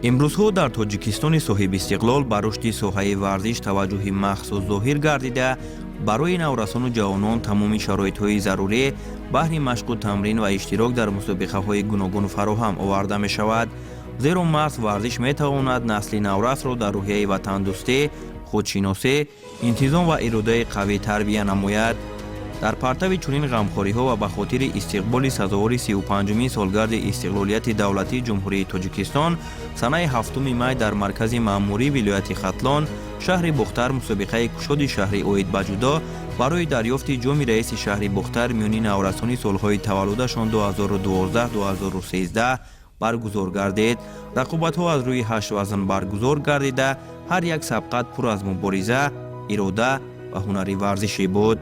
имрӯзҳо дар тоҷикистони соҳиби истиқлол ба рушди соҳаи варзиш таваҷҷӯҳи махсус зоҳир гардида, барои наврасону ҷавонон тамоми шароитҳои зарурӣ баҳри машқу тамрин ва иштирок дар мусобиқаҳои гуногун фароҳам оварда мешавад, зеро маҳз варзиш метавонад насли наврасро дар рӯҳияи ватандӯстӣ, худшиносӣ, интизом ва иродаи қавӣ тарбия намояд. дар партави чунин ғамхориҳо ва ба хотири истиқболи сазовори 35-умин солгарди истиқлолияти давлатии ҷумҳурии Тоҷикистон санаи 7 май дар маркази маъмурии вилояти Хатлон, шаҳри Бухтар мусобиқаи кушоди шаҳри оид ба ҷудо барои дарёфти ҷоми раиси шаҳри Бухтар миёни наврасони солҳои таваллудашон 2012-2013 баргузор гардид. рақобатҳо аз рӯи 8 вазн баргузор гардида, ҳар як сабқат пур аз мубориза, ирода ва ҳунари варзишӣ буд.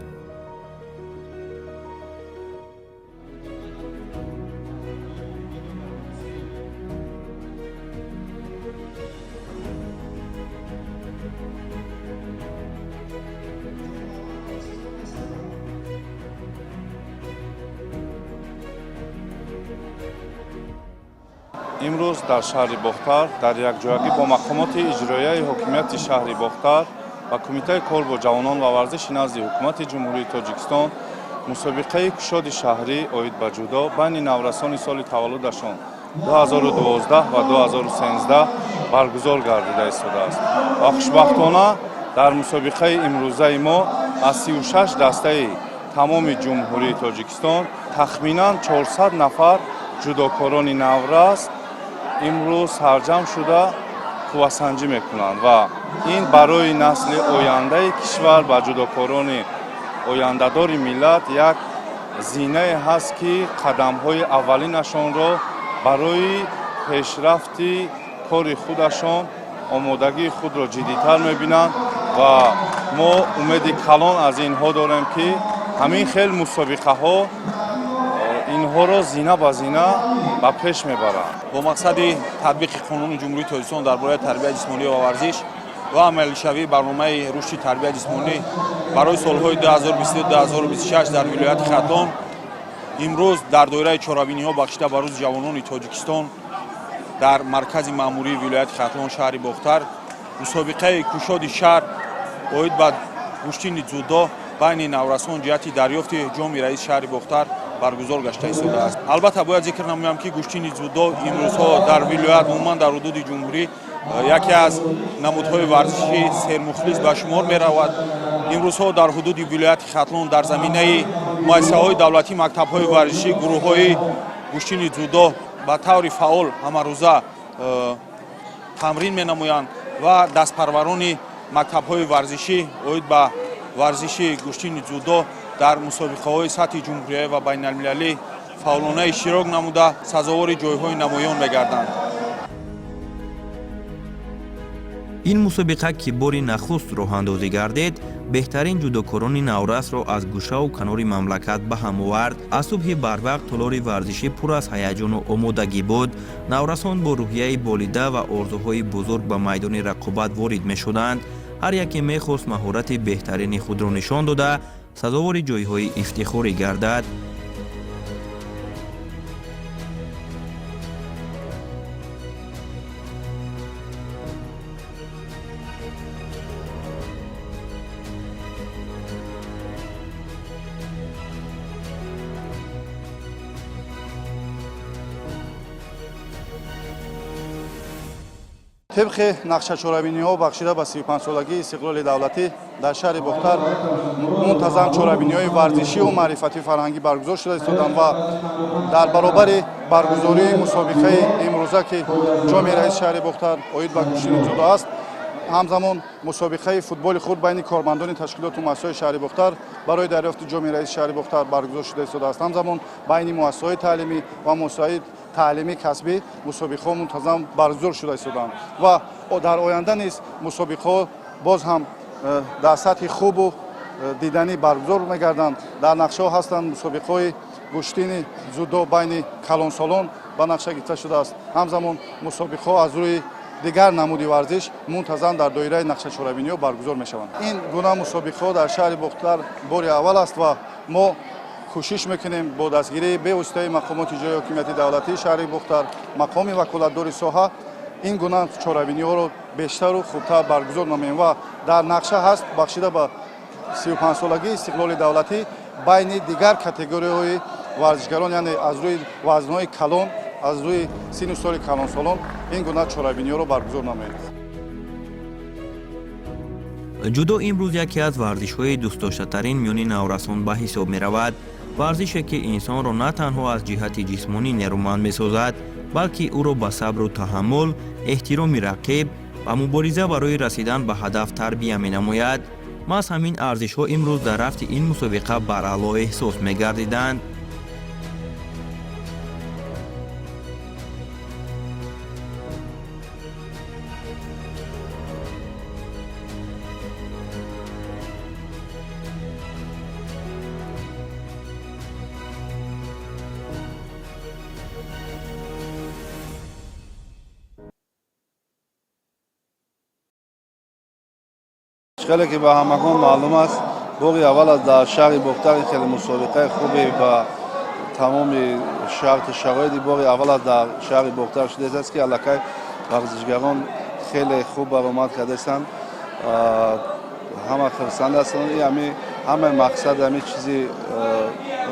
имрӯз дар шаҳри Бухтар дар якҷоягӣ бо мақомоти иҷроияи ҳокимияти шаҳри Бухтар ва кумитаи кор бо ҷавонон ва варзиши назди ҳукумати ҷумҳурии Тоҷикистон мусобиқаи кушоди шаҳрӣ оид ба ҷудо байни наврасони соли таваллудашон 2012 ва 2013 баргузор гардида истодааст ва хушбахтона дар мусобиқаи имрӯзаи мо аз 36 дастаи тамоми ҷумҳурии Тоҷикистон тахминан 400 нафар ҷудокорони наврас имрӯз сарҷам шуда қуввасанҷӣ мекунанд ва ин барои насли ояндаи кишвар ба ҷудокорони ояндадори миллат як зинае ҳаст, ки қадамҳои аввалинашонро барои пешрафти кори худашон омодагии худро ҷиддитар мебинанд ва мо умеди калон аз инҳо дорем, ки ҳамин хел мусобиқаҳо инҳоро зина ба зина ба пеш мебаранд. бо мақсади татбиқи қонуни ҷумҳурии Тоҷикистон дар бораи тарбияи ҷисмонӣ ва варзиш ва амалишавии барномаи рушди тарбияи ҷисмонӣ барои солҳои 2022-2026 дар вилояти Хатлон имрӯз дар доираи чорабиниҳо бахшида ба рӯзи ҷавонони Тоҷикистон дар маркази маъмурии вилояти Хатлон шаҳри Бухтар мусобиқаи кушоди шаҳр оид ба куштини ҷудо байни наврасон ҷиҳати дарёфти ҷоми раис шаҳри Бухтар баргузор гашта истодааст. албатта бояд зикр намоям, ки куштини ҷудо имрӯзҳо дар вилоят умуман дар ҳудуди ҷумҳурӣ яке аз намудҳои варзиши сермухлис ба шумор меравад. имрӯзҳо дар ҳудуди вилояти Хатлон дар заминаи муассисаҳои давлатӣ, мактабҳои варзишӣ, гурӯҳҳои куштини ҷудо ба таври фаъол ҳамарӯза тамрин менамоянд ва дастпарварони мактабҳои варзишӣ оид ба варзиши куштини ҷудо дар мусобиқаҳои сатҳи ҷумҳуриявӣ ва байналмилалӣ фаъолона иштирок намуда сазовори ҷойҳои намоён мегарданд. ин мусобиқа ки бори нахуст роҳандозӣ гардид, беҳтарин ҷудокорони наврасро аз гӯшаву канори мамлакат ба ҳам овард. аз субҳи барвақт толори варзишӣ пур аз ҳаяҷону омодагӣ буд. наврасон бо рӯҳияи болида ва орзуҳои бузург ба майдони рақобат ворид мешуданд. ҳар яке мехост маҳорати беҳтарини худро нишон дода сазовори ҷойҳои ифтихорӣ гардад. طبق نقشه‌چورابینی‌ها بخشیده به 35-سالگی استقلال دولتی در شهر بختر منتظم چورابینی‌های ورزشی و معرفتی فرهنگی برگزار شده استادند و در برابر برگزاری مسابقه امروزه که جام رئیس شهر بختر اوید به کشتین جودو است، همزمان مسابقه فوتبال خود بین کارمندان تشکیلات و مؤسسه‌های شهر بختر برای دریافت جام رئیس شهر بختر برگزار شده است. همزمان بین مؤسسه‌های تعلیمی و مؤسسه‌های تعلیمی کسبی مسابقه منتظم برگزار شده استادند و در آینده نیز مسابقه باز هم در سطح خوب و دیدنی برگزار می‌گردند. در نقشه هستند مسابقه گشتین جودو بین کلانسالان به نقشه گرفته شده است. همزمان مسابقه از روی دیگر نمودی ورزش منتظم در دایره نقشه چورابینی برگزار می‌شوند. این گونه مسابقه در شهر بختر بار اول است و ما کوشش میکنیم با دستگیری به واسطه مقامات اجرایی حکومت دولتی شهر بختر، مقام وکالتدار ساحه این گونه چاره‌بینی‌ها رو بیشتر و خوبتر برگزار نماییم و در نقشه هست بخشیده به 35 سالگی استقلال دولتی بین دیگر کاتگوری‌های ورزشکاران، یعنی از روی وزن‌های کلان، از روی سن و سال کلان سالان این گونه چاره‌بینی‌ها رو برگزار نماییم. جودو امروز یکی از ورزش‌های دوست داشته‌ترین میان نورسان به حساب می‌رود. ورزشی که انسان را نه تنها از جهت جسمانی نیرومند می‌سازد، بلکه او را به صبر و تحمل، احترام رقیب و مبارزه برای رسیدن به هدف تربیت می‌نماید. محض همین ارزش‌ها امروز در رفت این مسابقه بر اعلی احساس می‌گردیدند. خیلی که به همگان معلوم است باقی اول از در شهر بختر خیلی مسابقه خوبی با تمام شرایط باقی اول از در شهر بختر شده است که علاقه ورزشگران خیلی خوب برآمد کرده است. همه خرسنده هستند. همه مقصد همه چیزی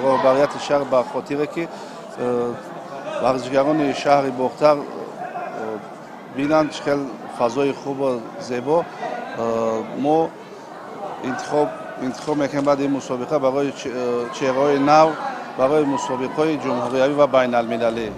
رهبریت شهر به خاطر که ورزشگران شهر بختر بینند خیلی فضای خوب و زیبا. ما انتخاب میکنیم بعد این مسابقه برای چهره‌های نو برای مسابقه جمهوری و بین المللی.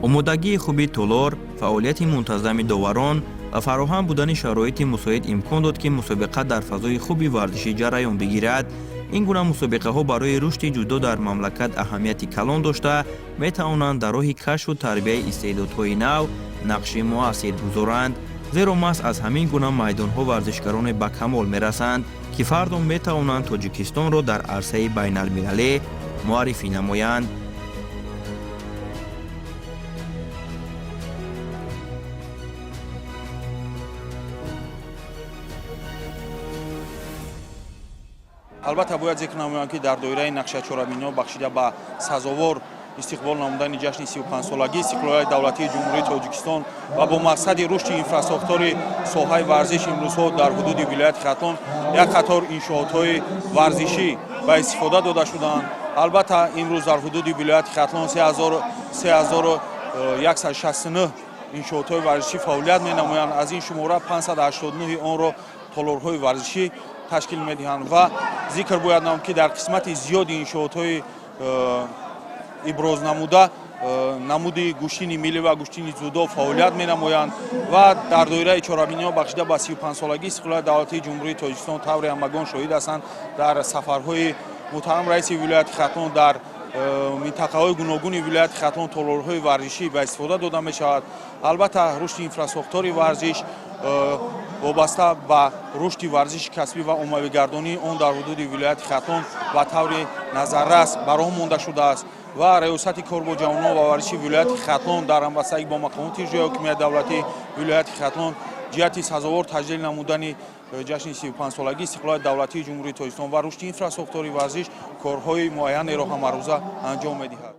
آمادگی خوبی تالار، فعالیت منتظم داوران و فراهم بودن شرایط مساعد امکان داد که مسابقه در فضای خوبی ورزشی جریان بگیرد. این گونه مسابقه ها برای رشد جودو در مملکت اهمیتی کلان داشته می توانند در راه کشف و تربیت استعدادهای نو نقش مؤثر گذارند. زیرا محض از همین گونه میدان ها ورزشکاران به کمال می رسند که فردا می توانند تاجیکستان را در عرصه بین المللی معرفی نمایند. البته باید ذکر نمایم که در دایره نقشه چهاربینی بخشیده به سزاوار استقبال نمودن جشن 35 سالگی استقلال دولتی جمهوری تاجیکستان و با مقصد رشد اینفراستراکچور ساحه ورزش امروزها در حدود ولایت ختلان یک قطار انشاءات‌های ورزشی به استفاده داده شدند. البته امروز در حدود ولایت ختلان 3169 انشاءات‌های ورزشی فعالیت می‌نمایند. از این شماره 589 آن را تالارهای ورزشی تشکیل می‌دهند و ذکر باید نمود که در قسمت زیادی انشاءات‌های ابراز نموده نمودی گوشتین ملی و گوشتین جودو فعالیت می‌نمایند و در دایره چهاربینی بخشیده به 35 سالگی استقلال دولتی جمهوری تاجیکستان طور همگان شاهد هستند. در سفرهای محترم رئیس ولایت ختلان در منطقه‌های گوناگون ولایت ختلان تالارهای ورزشی به استفاده داده می‌شود. البته رشد اینفراستراکچور ورزش وابسته به رشد ورزش کسبی و عمومی‌گردانی آن در حدود ولایت ختلان و طور نظررس برآمد مانده شده است و ریاست کار با جوانان و ورزش ولایت ختلان در همبستگی با مقامات اجرایی حکومت دولتی ولایت ختلان جهت سزاوار تجلیل نمودن جشن 35 سالگی استقلال دولتی جمهوری تاجیکستان و رشد اینفراستراکچور ورزش کارهای معین را هم روزه انجام می‌دهد.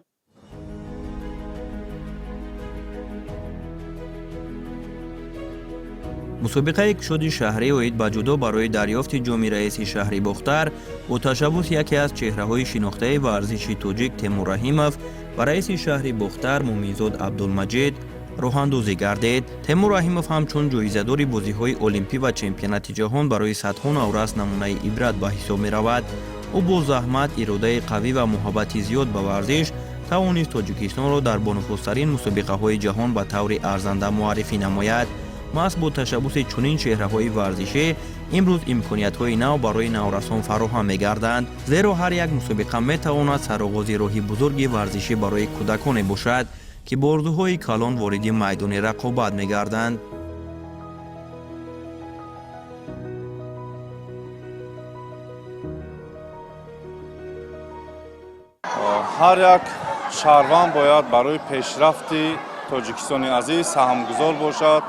مسابقه کشاد شهری اوید به جودو برای دریافت جام رئیس شهر بختر با تشبث یکی از چهره‌های شناخته ورزشی تاجیک تیمور رحیموف و رئیس شهر بختر مومنزاد عبدالمجید راه‌اندازی گردید. تیمور رحیموف همچون جایزه‌دار بازی‌های المپی و چمپیونات جهان برای صدها نورس نمونه عبرت به حساب می‌رود. او با زحمت، اراده قوی و محبت زیاد به ورزش توانست تاجیکستان را در بانفوذترین مسابقه‌های جهان به طور ارزنده معرفی نماید. محض با تشبث چنین چهره‌های ورزشی امروز امکانیت‌های نو برای نورسان فراهم می‌گردند، زیرا هر یک مسابقه می‌تواند سرآغاز راهی بزرگ ورزشی برای کودکان باشد که با آرزوهای کلان وارد میدان رقابت می‌گردند. هر یک شهروند باید برای پیشرفت تاجیکستان عزیز سهمگذار باشد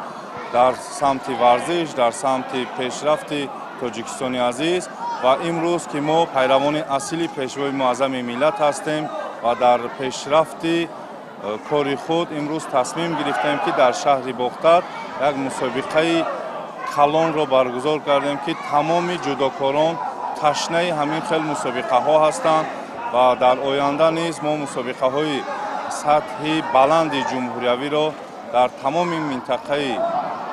در سمت ورزش، در سمت پیشرفت تاجیکستان عزیز و امروز که ما پیروان اصیل پیشوای معظم ملت هستیم و در پیشرفت کاری خود امروز تصمیم گرفتیم که در شهر باختر یک مسابقه کلان را برگزار کردیم که تمام جودوکاران تشنه همین خیل مسابقه ها هستند و در آینده نیز ما مسابقه های سطح بلند جمهوریوی را در تمام منطقه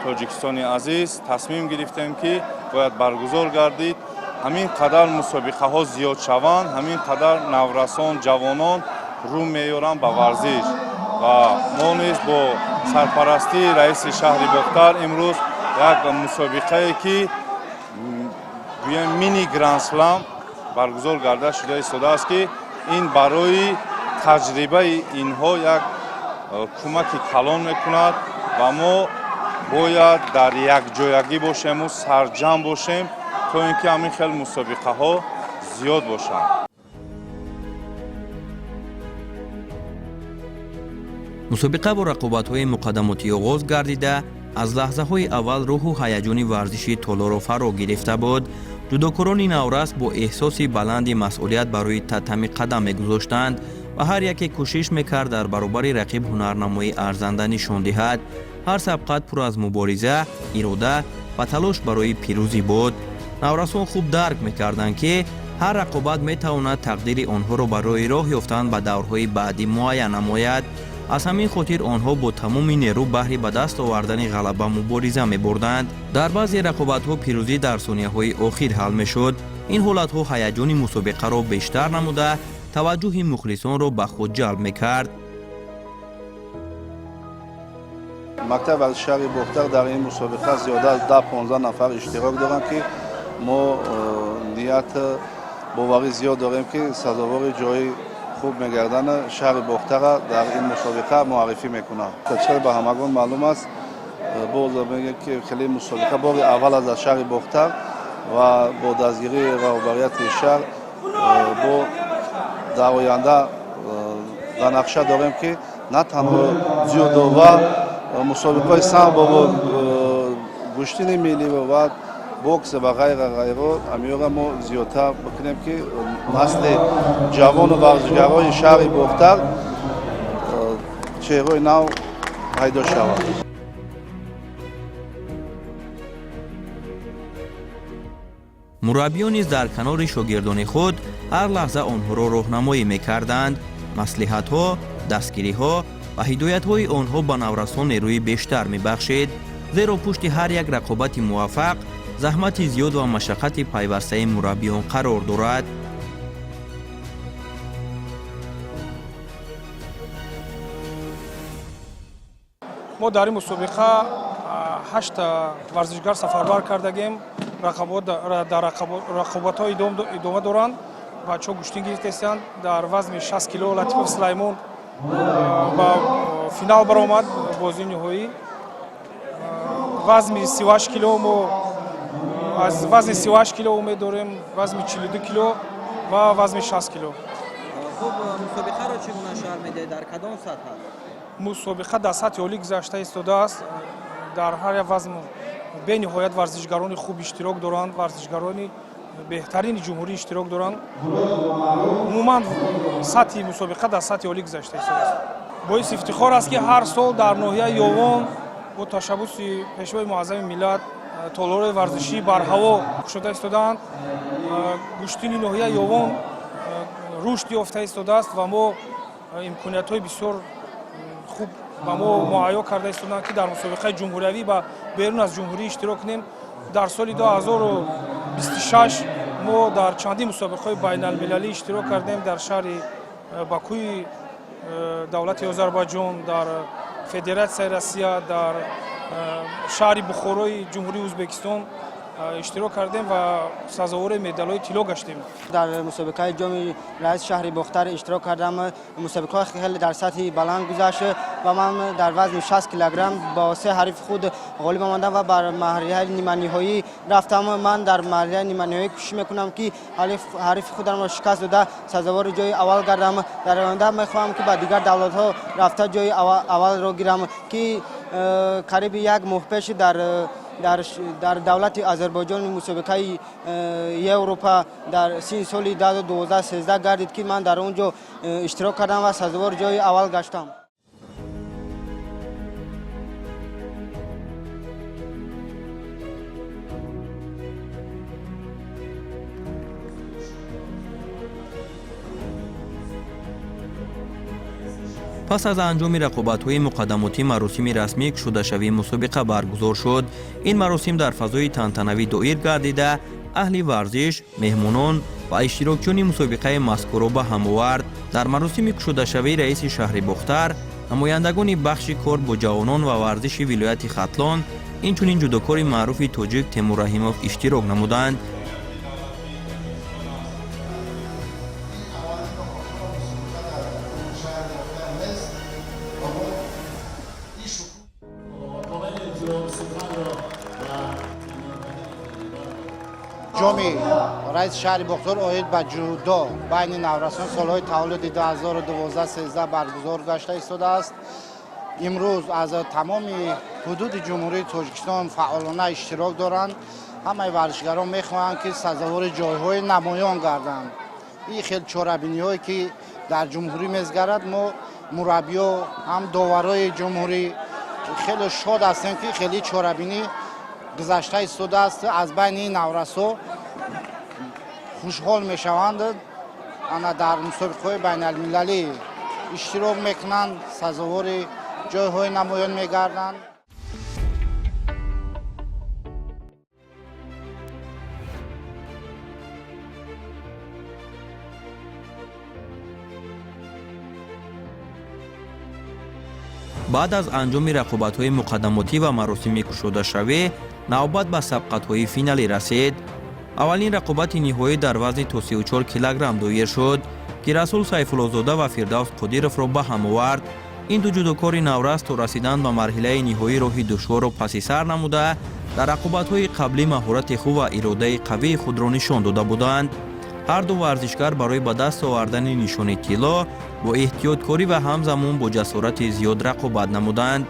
تاجیکستان عزیز تصمیم گرفتیم که باید برگزار گردید. همین قدر مسابقه ها زیاد شوند، همین قدر نورسان جوانان رو میارن به ورزش و ما نیز با سرپرستی رئیس شهر باختر امروز یک مسابقه که مینی گرند سلام برگزار گردیده شده ایستاده است که این برای تجربه اینها یک کمک کلان میکند و ما باید در یک جایگی باشیم و سرجم باشیم تا اینکه همین خیلی مسابقه ها زیاد باشند. مسابقه با رقابت‌های مقدماتی آغاز گردیده از لحظه‌های اول روح و هیجان ورزشی طلا را فرا گرفته بود. جودوکاران نورس با احساس بلند مسئولیت برای تتمی قدم می‌گذاشتند و هر یک کوشش می‌کرد در برابر رقیب هنرنمایی ارزنده نشان دهد. هر سبقت پر از مبارزه، اراده و تلاش برای پیروزی بود. نورسان خوب درک می‌کردند که هر رقابت می‌تواند تقدیر آنها را برای راه یافتن به دورهای بعدی معین نماید. از همین خاطر آنها با تمام نیرو بهر به دست آوردن غلبه مبارزه می‌بردند. در بعضی رقابت‌ها پیروزی در ثانیه‌های آخر حل می‌شد. این حالت‌ها هیجان مسابقه را بیشتر نموده توجه مخلصان را به خود جلب می‌کرد. مکتب از شهر باختر در این مسابقه زیاده از 10-15 نفر اشتراک دارند که ما نیت باوری زیاد داریم که سزاوار جای خوب میگردن شهر باختر در این مسابقه معرفی میکنند. چرا به همگان معلوم است باز میگه که خیلی مسابقه بار اول از شهر باختر و با دستگیری رهبریت شهر با در آینده در نقشه داریم که نه تنها جودو و مسابقه سامبو و گشتن ملی و بوکس و غیره امیره ما زیادتر بکنیم که نسل جوان و ورزشکارای شهر باختر چهره نو پیدا شود. مربیان نیز در کنار شاگردان خود هر لحظه آنها را راهنمایی می‌کردند. مصلحت‌ها، دستگیری‌ها و هدایت‌های آنها به نورسان نیروی بیشتر می‌بخشید، زیرا پشت هر یک رقابت موفق زحمت زیاد و مشقت پیوسته مربیان قرار دارد. ما در این مسابقه 8 ورزشگر سفربر کردگیم. رقابت‌ها ادامه دارند. بچه‌ها گشتین گرفتند. در وزن 60 کیلو لطیف سلیمان با فینال برآمد بازی نهایی. وزن 38 کیلو ما از وزن 38 کیلو می داریم، وزن 42 کیلو و وزن 60 کیلو. خوب مسابقه را چگونه شرح میده؟ در کدام سطح؟ مسابقه در سطح عالی گذشته ایستاده است. در هر وزن به نهایت ورزشگران خوب اشتراک دارند، ورزشگران بهترین جمهوری اشتراک دارند. عموما سطح مسابقه در سطح عالی گذشته ایستاده است. باعث افتخار است که هر سال در ناحیه یاوان با تشبث پیشوای معظم ملت طالارهای ورزشی بر هوا شده ایستادند. گشتین ناحیه یاوان رشد یافته ایستاده است و ما امکانیت‌های بسیار خوب با ما مهیا کرده ایستادند که در مسابقه جمهوریوی و بیرون از جمهوری اشتراک کنیم. در سال 2026 ما در چندین مسابقه بین المللی اشتراک کردیم. در شهر باکوی دولت آذربایجان، در فدراسیون روسیه، در شهر بخارای جمهوری ازبکستان اشتراک کردیم و سزاوار مدال‌های طلا گشتیم. در مسابقه جام رئیس شهر باختر اشتراک کردم. مسابقه خیلی در سطح بلند گذشت و من در وزن 60 کیلوگرم با 3 حریف خود غالب آمدم و بر مرحله نیمه نهایی رفتم. من در مرحله نیمه نهایی کوشش میکنم که حریف خودم را شکست داده سزاوار جای اول گردم. در آینده میخواهم که با دیگر دولت‌ها رفته جای اول را گیرم که قریب یک ماه پیش در دولت آذربایجان مسابقه اروپا در سال 2012-13 گردید که من در اونجا اشتراک کردم و سزاوار جای اول گشتم. پس از انجام رقابت‌های مقدماتی مراسم رسمی کشوده‌شوی مسابقه برگزار شد. این مراسم در فضای تنتنوی دایر گردیده اهل ورزش، مهمانان و اشتراکچیان مسابقه مذکور را به هم آورد. در مراسم کشوده‌شوی رئیس شهر بختر، نمایندگان بخش کار با جوانان و ورزش ولایت ختلان، اینچنین جودوکار معروف تاجیک تیمور رحیموف اشتراک نمودند. جامی رئیس شهر بختر اوید به جودو بین نورسان سالهای تولد 2012-13 برگزار گشته ایستاده است. امروز از تمام حدود جمهوری تاجیکستان فعالانه اشتراک دارند. همه ورزشگران میخواهند که سزاوار جایهای نمایان گردند. این خیلی چاره‌بینی هایی که در جمهوری میزگرد، ما مربی‌ها هم داورای جمهوری خیلی شاد هستیم که خیلی چاره‌بینی گذشته ایستاده است. از بین این نورسا خوشحال میشوند، انا در مسابقه بین المللی اشتراک میکنند، سزاوار جایهای نمایان میگردند. بعد از انجام رقابت‌های مقدماتی و مراسم کشوده‌شوی، نوبت به سبقت‌های فینالی رسید. اولین رقابت نهایی در وزن تا 34 کیلوگرم دایر شد که رسول سیف‌الله‌زاده و فردوس قادیرов را به هم آورد. این دو جودوکار نورس تا رسیدن به مرحله نهایی راهی دشوار را پس سر نموده، در رقابت‌های قبلی مهارت خوب و اراده قوی خود را نشان داده بودند. هر دو ورزشکار برای به دست آوردن نشان طلا با احتیاطکاری و همزمان با جسارت زیاد رقابت نمودند.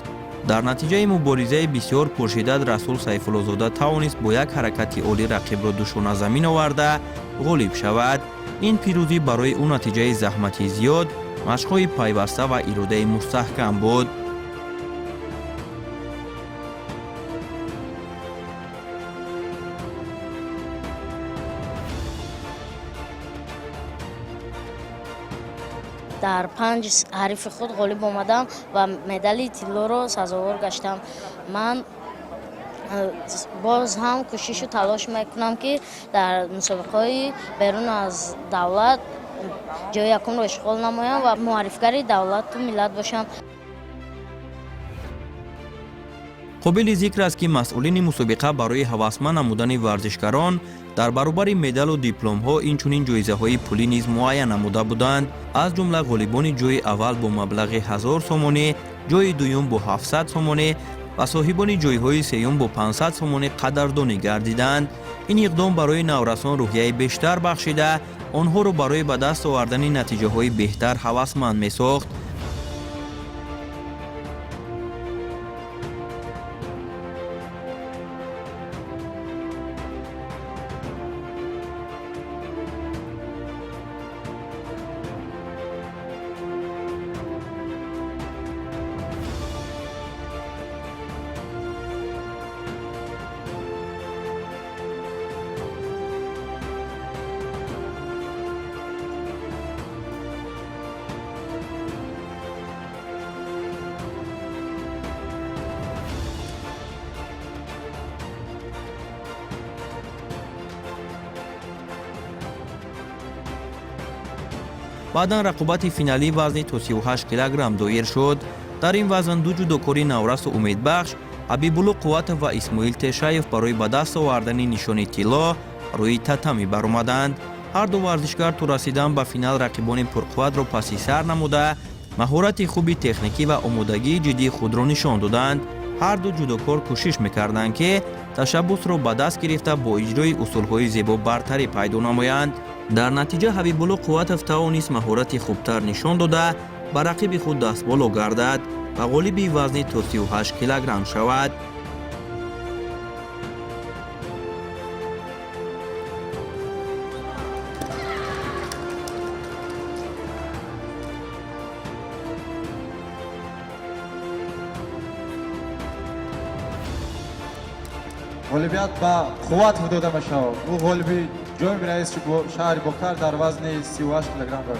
در نتیجه مبارزه بسیار پرشدت رسول سیف‌الله‌زاده توانست با یک حرکت عالی رقیب را دوشانه زمین آورده غالب شود. این پیروزی برای او نتیجه زحمت زیاد، مشق‌های پیوسته و اراده مستحکم بود. در 5 حریف خود غالب آمدم و مدال طلا را سزاوار گشتم. من باز هم کوشش و تلاش میکنم که در مسابقه بیرون از دولت جای یکم را اشغال نمایم و معرفگر دولت و ملت باشم. قابل ذکر است که مسئولین مسابقه برای هوسمند نمودن ورزشکاران در برابر مدال و دیپلم ها اینچنین جایزه های پولی نیز معین نموده بودند. از جمله غالبان جای اول با مبلغ 1000 سومانی، جای دوم با 700 سومانی و صاحبان جایهای سوم با 500 سومانی قدردانی گردیدند. این اقدام برای نورسان روحیه بیشتر بخشیده، آنها را برای به دست آوردن نتیجه های بهتر هوسمند می‌ساخت. بعدا رقابت فینالی وزن تا 38 کیلوگرم دایر شد. در این وزن دو جودوکار نورس و امیدبخش حبیب‌الله قوت و اسماعیل تشایف برای به دست آوردن نشان طلا روی تتمی برآمدند. هر دو ورزشکار تا رسیدن به فینال رقیبان پرقوت را پس سر نموده، مهارت خوبی تکنیکی و آمادگی جدی خود را نشان دادند. هر دو جودوکار کوشش می‌کردند که تشبث را به دست گرفته با اجرای اصول‌های زیبا برتری پیدا نمایند. در نتیجه حبیب‌الله قوتов توانست مهارت خوبتر نشان داده به رقیب خود دستبالا گردد و غالب وزن تا 38 کیلوگرم شود. غالبیت به قوت داده می شود. او غالبی جایم رئیس شهر بختر در وزن 38 کیلوگرم دارد.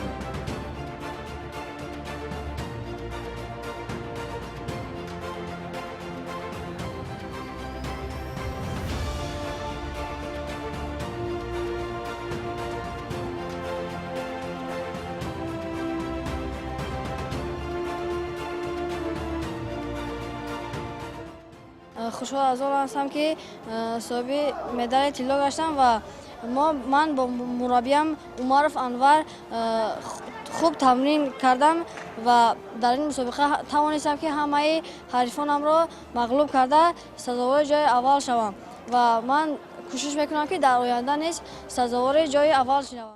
خوشحال از آن هستم که صاحب مدال طلا گشتم و من با مربیم عمر انور خوب تمرین کردم و در این مسابقه توانستم که همه حریفانم را مغلوب کرده سزاوار جای اول شوم و من کوشش میکنم که در آینده نیز سزاوار جای اول شوم.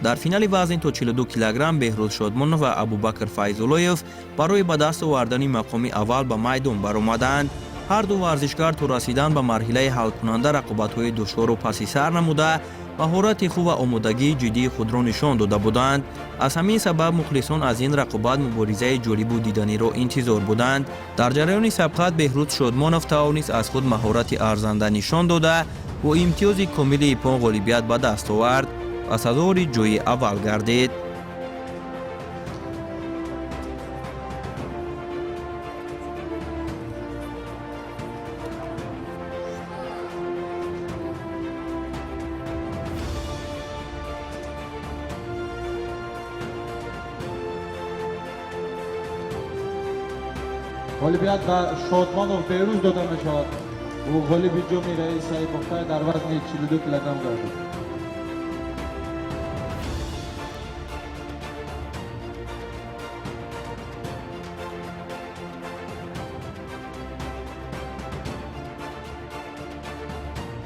дар финали вазни то 42 килограмм беҳрӯз шодмонов ва абубакр файзуллоев барои ба даст овардани мақоми аввал ба майдон баромаданд. ҳар ду варзишгар то расидан ба марҳилаи ҳалкунанда рақобатҳои душвору паси сар намуда маҳорати худ ва омодагии ҷиддии худро нишон дода буданд. аз ҳамин сабаб мухлисон аз ин рақобат муборизаи ҷолибу диданиро интизор буданд. дар ҷараёни сабқат беҳрӯз шодмонов тавонист аз худ маҳорати арзанда нишон дода бо имтиёзи комили ипон ғолибият ба даст овард ва сазовори ҷои аввал гардид. غالبیت به شادمانوف بهروز داده میشود. او غالب جام رئیس بختر در وزن 42 کیلوگرم گردید.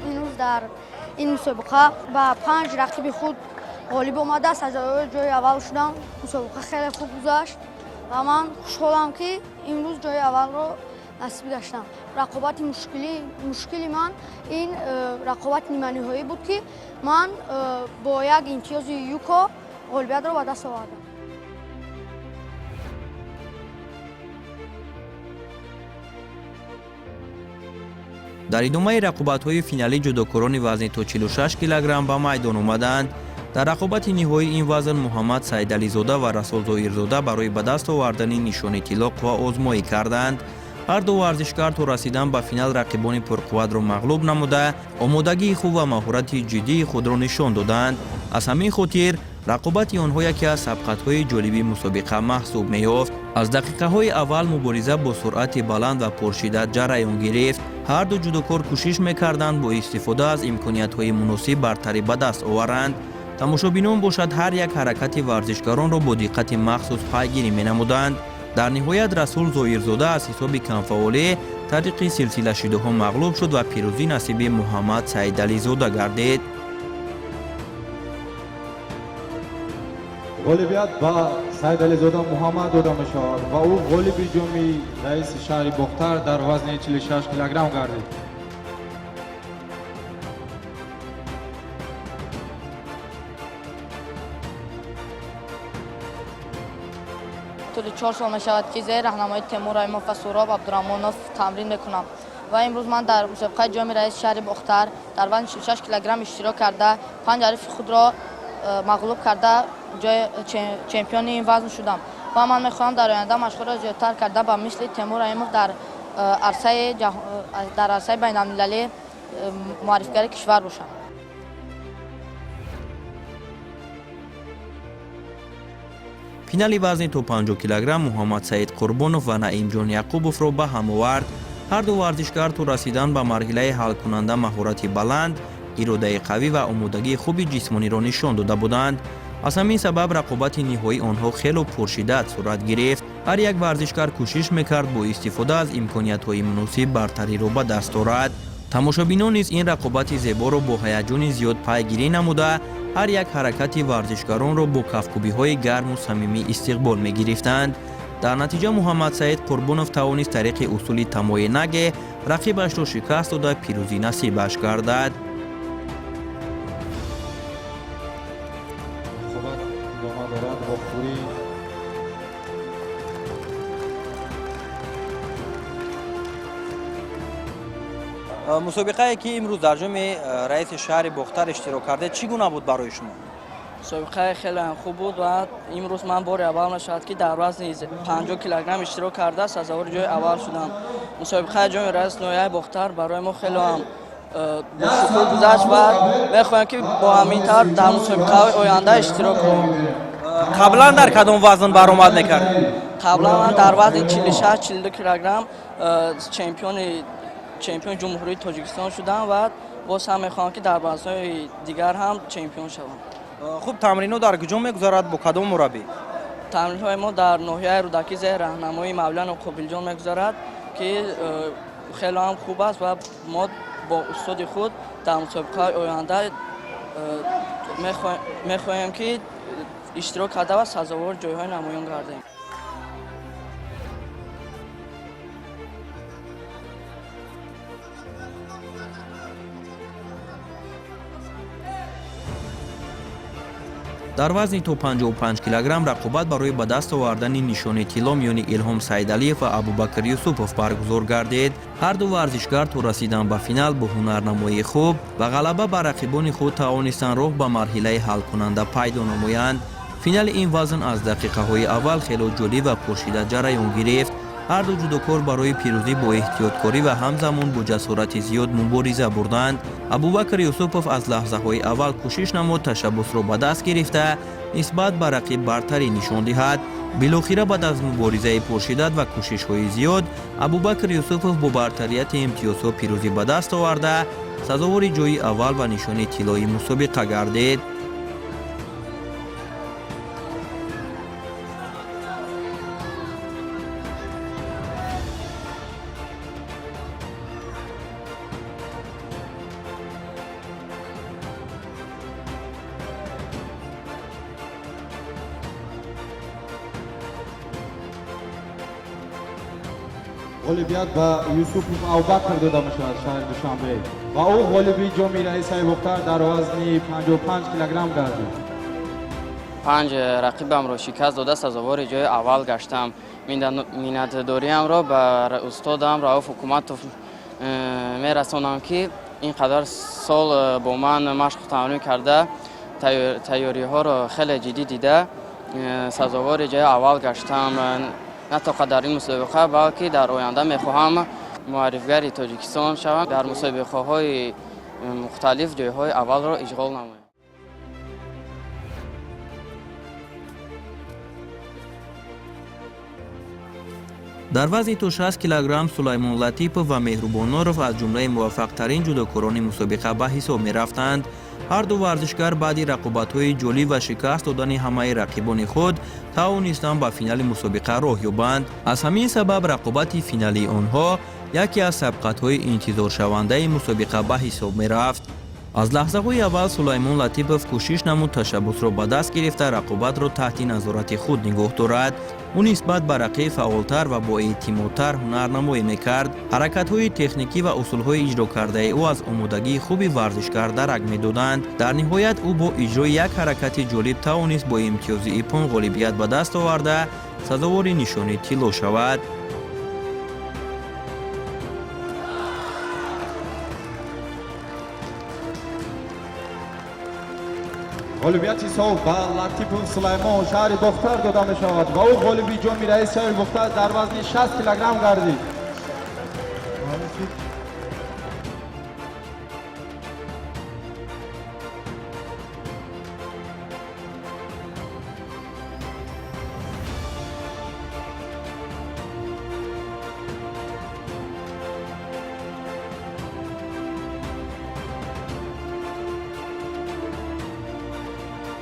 امروز در این مسابقه با 5 رقیب خود غالب آمده است. از جای اول شدم. مسابقه خیلی خوب گذشت و من خوشحالم که امروز جای اول رو نصیب گشتم. رقابت مشکلی من این رقابت نیمه نهایی بود که من با یک امتیاز یوکا غالبیت رو به دست آوردم. дар идомаи рақобатҳои финалӣ ҷудокорони вазни то 46 килограмм ба майдон омаданд. дар рақобати ниҳоии ин вазн муҳаммад сайдализода ва расул зоирзода барои ба даст овардани нишони тилло қувва озмоӣ карданд. ҳар ду варзишгар то расидан ба финал рақибони пурқувватро мағлуб намуда омодагии хуб ва маҳорати ҷиддии худро нишон доданд. аз ҳамин хотир рақобати онҳо яке аз сабқатҳои ҷолиби мусобиқа маҳсуб меёфт. аз дақиқаҳои аввал мубориза бо суръати баланд ва пуршиддат ҷараён гирифт. ҳар ду ҷудокор кӯшиш мекарданд бо истифода аз имкониятҳои муносиб бартарӣ ба даст оваранд. тамошобинон бошад ҳар як ҳаракати варзишгаронро бо диққати махсус пайгирӣ менамуданд. дар ниҳоят расул зоирзода аз ҳисоби камфаъолӣ тариқи силсилашидаҳо мағлуб шуд ва пирӯзӣ насиби муҳаммад сайдализода гардид. غالبیت با سیدعلیزاده محمد داده می شود و او غالب جام رئیس شهر بختر در وزن 46 کیلوگرم گردید. طول 4 سال می شود که زیر راهنمایی تیمور ایموف و سهراب عبدالرحمنوف تمرین میکنم و امروز من در مسابقه جام رئیس شهر بختر در وزن 46 کیلوگرم اشتراک کرده 5 حریف خود را مغلوب کرده جای چمپیون این وزن شدم و من میخواهم در آینده مشغول را زیادتر کرده با مثل تیمور ایموف در عرصه بین المللی معرفیگر کشور باشم. финали вазни то 50 килограмм муҳаммад саид қурбонов ва наимҷон яқубовро ба ҳам овард. ҳар ду варзишгар то расидан ба марҳилаи ҳалкунанда маҳорати баланд, иродаи қавӣ ва омодагии хуби ҷисмониро нишон дода буданд. аз ҳамин сабаб рақобати ниҳоӣ онҳо хело пуршиддат сурат гирифт. ҳар як варзишгар кӯшиш мекард бо истифода аз имкониятҳои муносиб бартариро ба даст орад. тамошобинон низ ин рақобати зеборо бо ҳаяҷони зиёд пайгирӣ намуда ҳар як ҳаракати варзишгаронро бо кафкубиҳои гарму самимӣ истиқбол мегирифтанд. дар натиҷа муҳаммад саид қурбонов тавонист тариқи усули тамои наге рақибашро шикаст дода пирӯзӣ насибаш гардад. مسابقه‌ای که امروز در جام رئیس شهر بختر اشتراک کرده چی گونه بود برای شما؟ مسابقه خیلی خوب بود و امروز من بار اول نشد که در وزن 50 کیلوگرم اشتراک کرده سزاوار جای اول شدم. مسابقه جام رئیس نویای بختر برای ما خیلی خوب گذشت و میخوایم که با همین طور در مسابقه آینده اشتراک کنیم. قبلا در کدام وزن برآمد میکرد؟ قبلا در وزن 46-42 کیلوگرم چمپیون جمهوری تاجیکستان شدم و باز هم میخوام که در وزن‌های دیگر هم چمپیون شوم. خوب تمرینو در کجا میگذارد با کدام مربی؟ تمرین‌های ما در ناحیه رودکی زیر راهنمایی مولانا قابل جان میگذارد که خیلی هم خوب است و ما با استاد خود در مسابقه آینده میخواهیم که اشتراک کرده و سزاوار جایهای نمایان گردیم. дар вазни то 55 килограмм рақобат барои ба даст овардани нишони тилло миёни илҳом саидалиев ва абубакр юсупов баргузор гардид. ҳарду варзишгар то расидан ба финал бо ҳунарнамоии хуб ва ғалаба бар рақибони худ тавонистанд роҳ ба марҳилаи ҳалкунанда пайдо намоянд. финали ин вазн аз дақиқаҳои аввал хело ҷолиб ва пуршида ҷараён гирифт. ҳарду ҷудокор барои пирӯзӣ бо эҳтиёткорӣ ва ҳамзамон бо ҷасорати зиёд мубориза бурданд. абубакр юсупов аз лаҳзаҳои аввал кӯшиш намуд ташаббусро ба даст гирифта нисбат ба рақиб бартарӣ нишон диҳад. билохира баъд аз муборизаи пуршиддат ва кӯшишҳои зиёд абубакр юсупов бо бартарияти имтиёзҳо пирӯзӣ ба даст оварда сазовори ҷои аввал ва нишони тиллои мусобиқа гардид. غالبیت به یوسف ابوبکر داده می شود شهر دوشنبه و او غالبی جام رئیس بختر در وزن 55 کیلوگرم گردید. 5 رقیبم را شکست داده سزاوار جای اول گشتم. میnnتداریم را به استادم رئوف حکومتوف میرسانم که اینقدر سال با من مشق تمرین کرده تیاری ها را خیلی جدی دیده سزاوار جای اول گشتم. نه تنها در این مسابقه بلکه در آینده میخواهم معرفگر تاجیکستان شوم در مسابقه های مختلف جایهای اول را اشغال نمایم. дар вазни то 60 килограмм сулаймон латипов ва меҳрубон нуров аз ҷумлаи муваффақтарин ҷудокорони мусобиқа ба ҳисоб мерафтанд. ҳарду варзишгар баъди рақобатҳои ҷолиб ва шикаст додани ҳамаи рақибони худ тавонистанд ба финали мусобиқа роҳ ёбанд. аз ҳамин сабаб рақобати финалии онҳо яке аз сабқатҳои интизоршавандаи мусобиқа ба ҳисоб мерафт. аз лаҳзаҳои аввал сулаймон латипов кӯшиш намуд ташаббусро ба даст гирифта рақобатро таҳти назорати худ нигоҳ дорад. ӯ нисбат ба рақиб фаъолтар ва боэътимодтар ҳунарнамоӣ мекард. ҳаракатҳои техникӣ ва усулҳои иҷрокардаи ӯ аз омодагии хуби варзишгар дарак медоданд. дар ниҳоят ӯ бо иҷрои як ҳаракати ҷолиб тавонист бо имтиёзи ипон ғолибият ба даст оварда сазовори нишони тилло шавад. غالبیت حساب به لطیف سلیمان شهر بختر داده می شود و او غالبی جام رئیس شهر بختر در وزن 60 کیلوگرم گردید.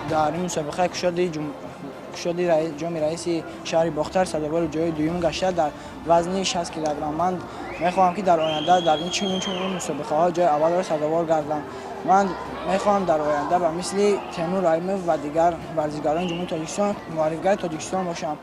در این مسابقه کشادی جام رئیس شهر بختر سزاوار جای دوم گشته در وزن 60 کیلوگرم. من میخواهم که در آینده در این چنین مسابقه ها جای اول را سزاوار گردم. من میخواهم در آینده به مثل تیمور رایموف و دیگر ورزشکاران جمهوری تاجیکستان معرفگر تاجیکستان باشم.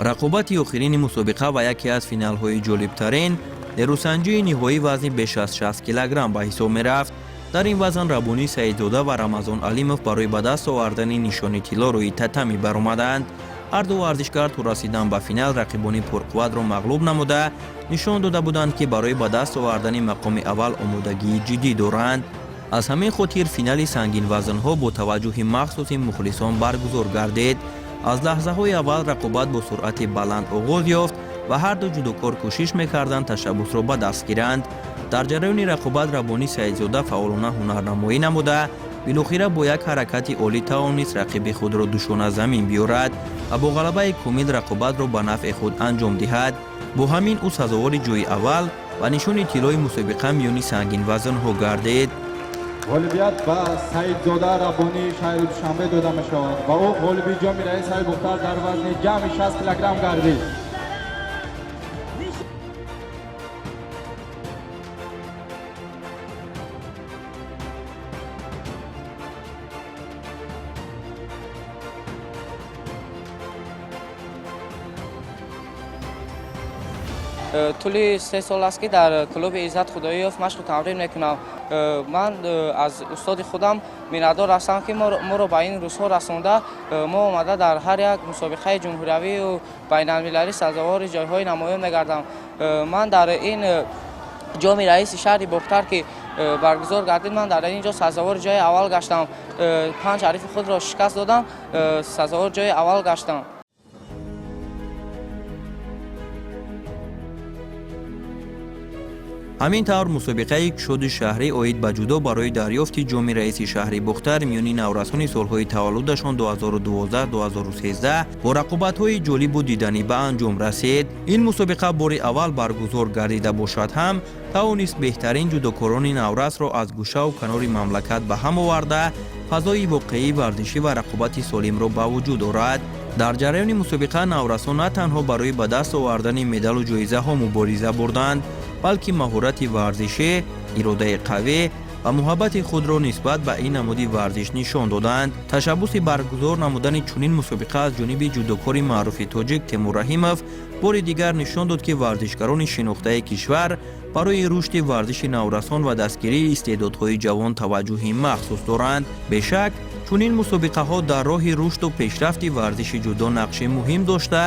рақобати охирини мусобиқа ва яке аз финалҳои ҷолибтарин нерӯсанҷии ниҳоӣ вазни беш аз 60 килограмм ба ҳисоб мерафт. дар ин вазн рабонӣ саидзода ва рамазон алимов барои ба даст овардани нишони тилло рӯи татамӣ баромаданд. ҳарду варзишгар то расидан ба финал рақибони пурқувватро мағлуб намуда нишон дода буданд ки барои ба даст овардани мақоми аввал омодагии ҷиддӣ доранд. аз ҳамин хотир финали сангинвазнҳо бо таваҷҷӯҳи махсуси мухлисон баргузор гардид. аз лаҳзаҳои аввал рақобат бо суръати баланд оғоз ёфт ва ҳарду ҷудокор кӯшиш мекарданд ташаббусро ба даст гиранд. дар ҷараёни рақобат рабонӣ саидзода фаъолона ҳунарнамоӣ намуда билохира бо як ҳаракати олӣ тавонист рақиби худро душона замин биёрад ва бо ғалабаи кумил рақобатро ба нафъи худ анҷом диҳад. бо ҳамин ӯ сазовори ҷойи аввал ва нишони тиллои мусобиқа миёни сангинвазнҳо гардид. غالبیت به سعیدزاده ربانی شهر دوشنبه داده می شود و او غالبی جام رئیس های مختار در وزن جمع 60 کیلوگرم گردید. طولی 3 سال است که در کلوب عزت خداییوف مشق و تمرین میکنم. من از استاد خودم میندار هستم که ما رو به این روزها رسانده. ما آمده در هر یک مسابقه جمهوری و بین المللی سزاوار جایهای نمایان میگردم. من در این جام رئیس شهر باختر که برگزار گردید، من در اینجا سزاوار جای اول گشتم. 5 حریف خود را شکست دادم، سزاوار جای اول گشتم. ҳамин тавр мусобиқаи кушоди шаҳрӣ оид ба ҷудо барои дарёфти ҷоми раиси шаҳри бухтар миёни наврасони солҳои таваллудашон 2012-2013 бо рақобатҳои ҷолибу диданӣ ба анҷом расид. ин мусобиқа бори аввал баргузор гардида бошад ҳам тавонист беҳтарин ҷудокорони наврасро аз гӯшаву канори мамлакат ба ҳам оварда фазои воқеии варзишӣ ва рақобати солимро ба вуҷуд орад. дар ҷараёни мусобиқа наврасон на танҳо барои ба даст овардани медалу ҷоизаҳо мубориза бурданд, балки маҳорати варзишӣ, иродаи қавӣ ва муҳаббати худро нисбат ба ин намуди варзиш нишон доданд. ташаббуси баргузор намудани чунин мусобиқа аз ҷониби ҷудокори маъруфи тоҷик Тимур Раҳимов бори дигар нишон дод ки варзишгарони шинохтаи кишвар барои рушди варзиши наврасон ва дастгирии истеъдодҳои ҷавон таваҷҷӯҳи махсус доранд. бешак чунин мусобиқаҳо дар роҳи рушду пешрафти варзиши ҷудо нақши муҳим дошта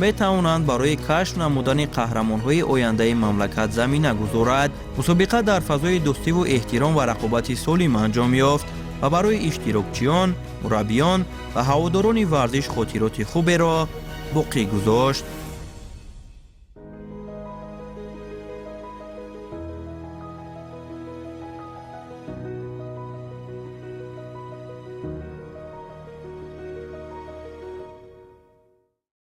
метавонанд барои кашф намудани қаҳрамонҳои ояндаи мамлакат замина гузорад. мусобиқа дар фазои дӯстиву эҳтиром ва рақобати солим анҷом ёфт ва барои иштирокчиён, мураббиён ва ҳаводорони варзиш хотироти хуберо боқӣ гузошт.